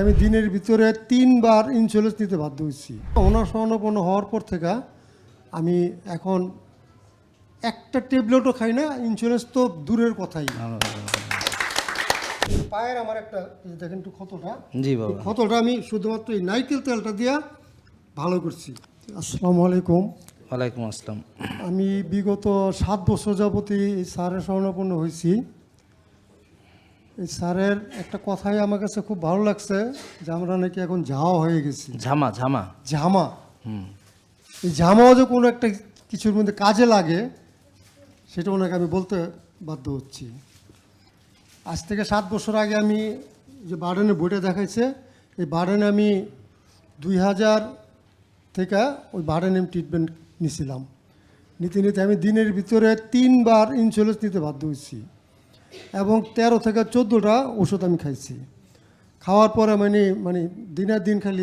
আমি দিনের ভিতরে 3 বার ইন্স্যুরেন্স নিতে বাধ্য হয়েছি। ওনার শরণাপন্ন হওয়ার পর থেকে আমি এখন একটা ট্যাবলেটও খাই না, ইন্স্যুরেন্স তো দূরের কথাই। পায়ের আমার একটা দেখেন একটু ক্ষতটা, জি বাবা, ক্ষতটা আমি শুধুমাত্র এই নারকেল তেলটা দিয়ে ভালো করছি। আসসালামু আলাইকুম। ওয়ালাইকুম আসসালাম। আমি বিগত 7 বছর যাবতই এই স্যারের শরণাপন্ন হয়েছি। এই স্যারের একটা কথাই আমার কাছে খুব ভালো লাগছে যে আমরা নাকি এখন ঝাওয়া হয়ে গেছি। ঝামা ঝামা ঝামা, এই ঝামাও যে কোনো একটা কিছুর মধ্যে কাজে লাগে সেটা ওনাকে আমি বলতে বাধ্য হচ্ছি। আজ থেকে 7 বছর আগে আমি যে বার্ডেনের বইটা দেখাইছে, এই বার্ডেনে আমি 2000 থেকে ওই বার্ডেন ট্রিটমেন্ট নিছিলাম। নিতে নিতে আমি দিনের ভিতরে 3 বার ইন্স্যুরেন্স নিতে বাধ্য হয়েছি এবং 13 থেকে 14টা ওষুধ আমি খাইছি। খাওয়ার পরে মানে দিনের দিন খালি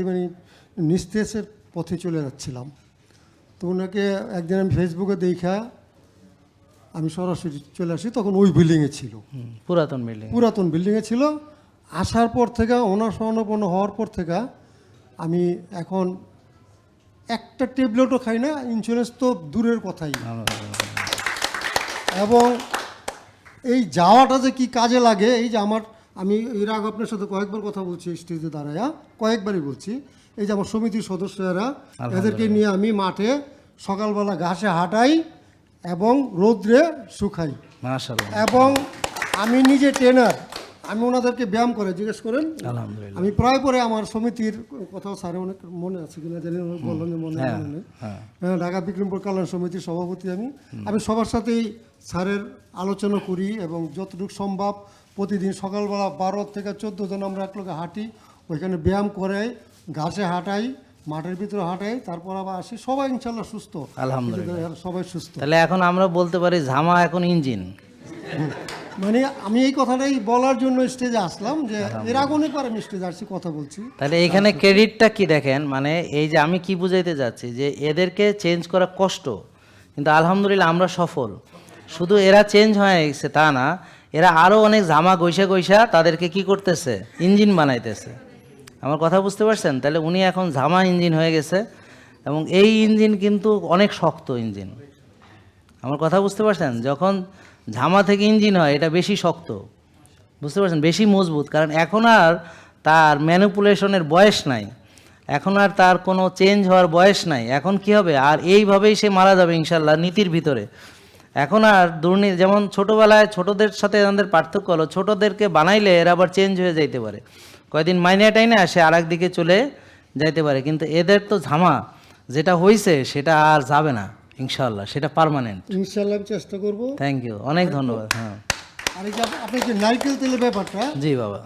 নিস্তেজের পথে চলে যাচ্ছিলাম। তো ওনাকে একদিন আমি ফেসবুকে দেখা আমি সরাসরি চলে আসি, তখন ওই বিল্ডিংয়ে ছিল, পুরাতন বিল্ডিংয়ে ছিল। আসার পর থেকে ওনার শরণাপন্ন হওয়ার পর থেকে আমি এখন একটা ট্যাবলেটও খাই না, ইন্স্যুরেন্স তো দূরের কথাই। এবং এই যাওয়াটা যে কি কাজে লাগে, এই যে আমি এর আগে আপনার সাথে কয়েকবার কথা বলছি স্টেজে দাঁড়ায়া, কয়েকবারই বলছি, এই যে আমার সমিতির সদস্যরা, এদেরকে নিয়ে আমি মাঠে সকালবেলা ঘাসে হাঁটাই এবং রৌদ্রে শুকাই। মাশাআল্লাহ। এবং আমি নিজে ট্রেনার, আমি ওনাদেরকে ব্যায়াম করে জিজ্ঞেস করেন, আলহামদুলিল্লাহ। আমি প্রায় পরে আমার সমিতির কথাও স্যারে অনেক মনে আছে কিনা জানি, বললেন যে মনে নেই। ঢাকা বিক্রমপুর কল্যাণ সমিতির সভাপতি আমি সবার সাথেই স্যারের আলোচনা করি এবং যতটুকু সম্ভব প্রতিদিন সকালবেলা 12 থেকে 14 জন আমরা এক লোকে হাঁটি, ওইখানে ব্যায়াম করে ঘাসে হাঁটাই, মাঠের ভিতরে হাঁটাই, তারপর আবার আসি। সবাই ইনশাল্লাহ সুস্থ, আলহামদুলিল্লাহ, সবাই সুস্থ। তাহলে এখন আমরা বলতে পারি ঝামা এখন ইঞ্জিন। মানে আমি এই কথাটাই বলার জন্য স্টেজে আসলাম, যে এর আগে অনেকবার আমি স্টেজে আসছি, কথা বলছি। তাহলে এখানে ক্রেডিটটা কি দেখেন, মানে এই যে আমি কি বুঝাইতে যাচ্ছি, যে এদেরকে চেঞ্জ করা কষ্ট, কিন্তু আলহামদুলিল্লাহ আমরা সফল। শুধু এরা চেঞ্জ হয়ে গেছে তা না, এরা আরও অনেক ঝামা গৈসা তাদেরকে কি করতেছে, ইঞ্জিন বানাইতেছে। আমার কথা বুঝতে পারছেন? তাহলে উনি এখন ঝামা ইঞ্জিন হয়ে গেছে এবং এই ইঞ্জিন কিন্তু অনেক শক্ত ইঞ্জিন। আমার কথা বুঝতে পারছেন? যখন ঝামা থেকে ইঞ্জিন হয় এটা বেশি শক্ত, বুঝতে পারছেন, বেশি মজবুত। কারণ এখন আর তার ম্যানিপুলেশনের বয়স নাই, এখন আর তার কোনো চেঞ্জ হওয়ার বয়স নাই। এখন কি হবে, আর এইভাবেই সে মারা যাবে ইনশাল্লাহ নীতির ভিতরে। এখন আর দুর্নীতি, যেমন ছোটোবেলায় ছোটোদের সাথে আমাদের পার্থক্য হলো, ছোটোদেরকে বানাইলে এরা আবার চেঞ্জ হয়ে যাইতে পারে, কয়দিন মাইনেটাই না সে আর একদিকে চলে যাইতে পারে। কিন্তু এদের তো ঝামা যেটা হয়েছে সেটা আর যাবে না ইনশাল্লাহ, সেটা পার্মানেন্ট। ইনশাল্লাহ আমি চেষ্টা করবো। থ্যাংক ইউ, অনেক ধন্যবাদ। হ্যাঁ, আর এই যে আপনার যে নারকেল তেলের ব্যাপারটা, জি বাবা,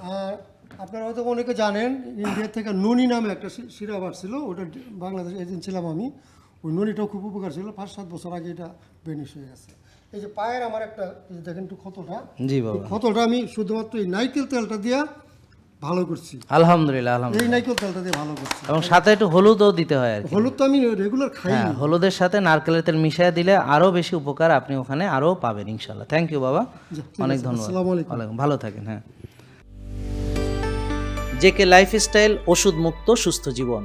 আপনারা হয়তো অনেকে জানেন, ইন্ডিয়া থেকে ননি নামে একটা সিরাপ ছিল, ওটা বাংলাদেশে এজেন্ট ছিলাম আমি। ওই ননিটাও খুব উপকার ছিল, 5-7 বছর আগে এটা বেনিশ হয়ে গেছে। এই যে পায়ের আমার একটা দেখেন একটু ক্ষতটা, জি বাবা, ক্ষতটা আমি শুধুমাত্র এই নারকেল তেলটা দিয়ে ভালো করছি। আলহামদুলিল্লাহ, এই আলহামদুলিল্লাহ। নারকেল তেলটা দিয়ে ভালো করছি এবং সাথে একটু হলুদও দিতে হয় আর কি। হলুদ তো আমি রেগুলার খাই। হ্যাঁ, হলুদের সাথে নারকেলের তেল মিশিয়ে দিলে আরও বেশি উপকার আপনি ওখানে আরও পাবেন ইনশাল্লাহ। থ্যাংক ইউ বাবা, অনেক ধন্যবাদ। আসসালামু আলাইকুম। ওয়ালাইকুম, ভালো থাকেন। হ্যাঁ, জেকে লাইফস্টাইল, ওষুধ মুক্ত সুস্থ জীবন।